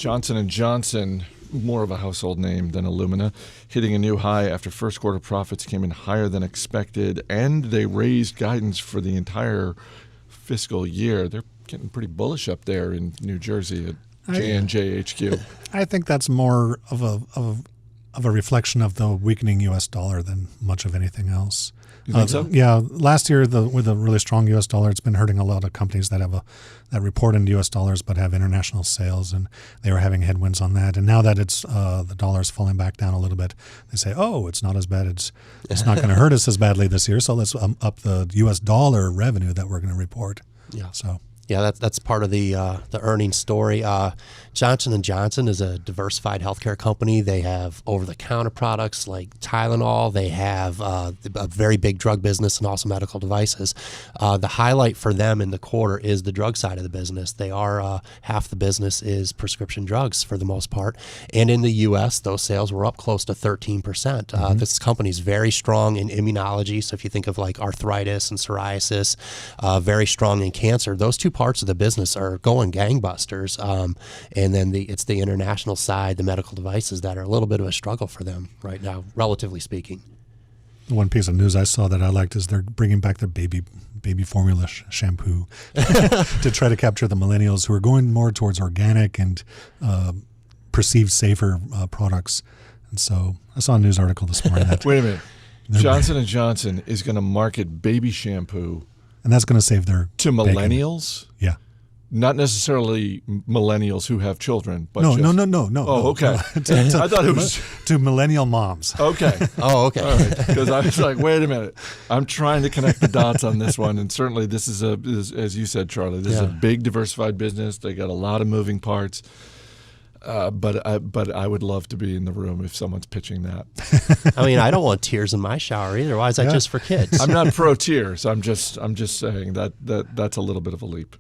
Johnson & Johnson, more of a household name than Illumina, hitting a new high after first quarter profits came in higher than expected, and they raised guidance for the entire fiscal year. They're getting pretty bullish up there in New Jersey at J&J HQ. I think that's more of a reflection of the weakening U.S. dollar than much of anything else. You think so? Yeah, last year with a really strong U.S. dollar, it's been hurting a lot of companies that that report in U.S. dollars but have international sales, and they were having headwinds on that. And now that it's the dollar's falling back down a little bit, they say, "Oh, it's not as bad. It's not going to hurt us as badly this year. So let's up the U.S. dollar revenue that we're going to report." Yeah. So. Yeah, that's part of the earnings story. Johnson & Johnson is a diversified healthcare company. They have over-the-counter products like Tylenol. They have a very big drug business and also medical devices. The highlight for them in the quarter is the drug side of the business. They are half the business is prescription drugs for the most part. And in the U.S., those sales were up close to 13%. This company is very strong in immunology. So if you think of like arthritis and psoriasis, very strong in cancer. Those two parts of the business are going gangbusters, and then it's the international side, the medical devices, that are a little bit of a struggle for them right now, relatively speaking. The one piece of news I saw that I liked is they're bringing back their baby formula shampoo to try to capture the millennials who are going more towards organic and perceived safer products. And so I saw a news article this morning that Wait a minute. Johnson & Johnson is going to market baby shampoo and that's going to save their to millennials? Bacon. Yeah. Not necessarily millennials who have children, but no. Oh, okay. I thought it was to millennial moms. Okay. Oh, okay. All right. Because I was like, wait a minute. I'm trying to connect the dots on this one, and certainly this is as you said, Charlie, this is a big diversified business. They got a lot of moving parts. But I would love to be in the room if someone's pitching that. I mean, I don't want tears in my shower either. Why is that just for kids? I'm not pro tears. I'm just saying that's a little bit of a leap.